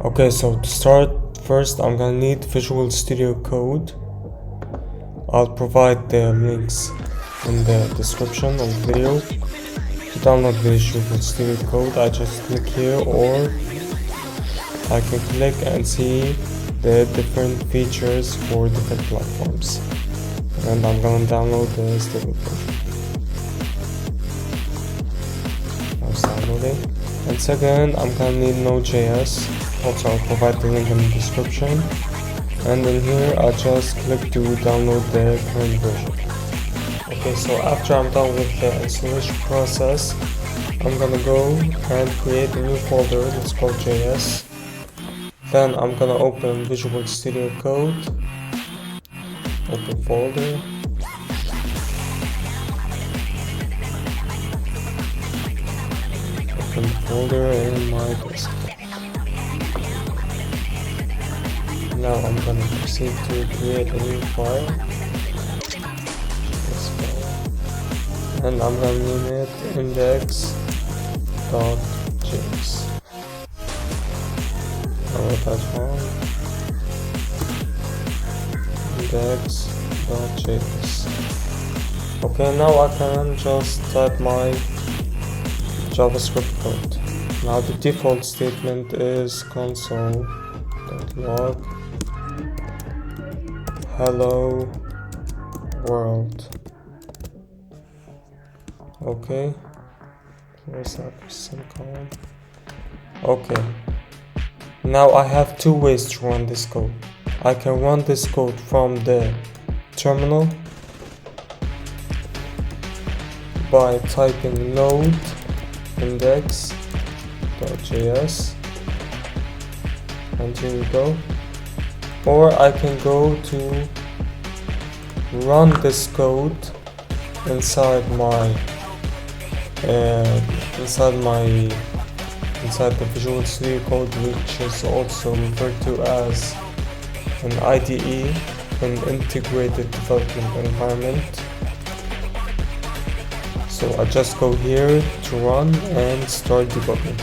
Okay, so to start, first I'm gonna need Visual Studio Code. I'll provide the links in the description of the video. To download Visual Studio Code, I just click here, or I can click and see the different features for different platforms. And I'm gonna download the stable version. I was downloading. And second, I'm gonna need Nodejs. Also, I'll provide the link in the description. And in here, I'll just click to download the current version. Okay, so after I'm done with the installation process, I'm gonna go and create a new folder that's called JS. Then I'm gonna open Visual Studio Code, open folder, open the folder in my desktop. Now I'm gonna proceed to create a new file, and I'm gonna name it index.js. Oh, that's wrong. Index.js. Okay, now I can just type my JavaScript code. Now the default statement is console.log hello world. Okay, where's that semicolon? Okay, now I have two ways to run this code. I can run this code from the terminal by typing node index.js, and here we go. Or I can go to run this code inside the Visual Studio Code, which is also referred to as an IDE, an integrated development environment. So I just go here to run and start debugging.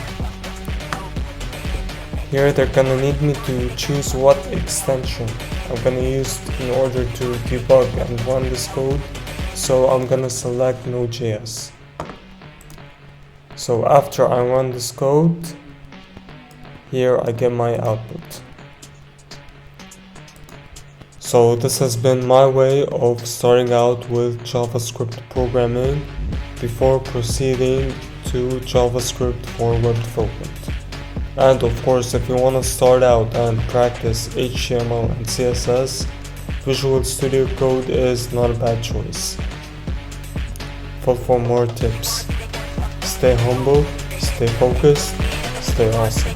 Here they're gonna need me to choose what extension I'm gonna use in order to debug and run this code. So I'm gonna select Node.js. So after I run this code, here I get my output. So this has been my way of starting out with JavaScript programming before proceeding to JavaScript for web development. And of course, if you want to start out and practice HTML and CSS, Visual Studio Code is not a bad choice. For more tips. Stay humble, stay focused, stay awesome.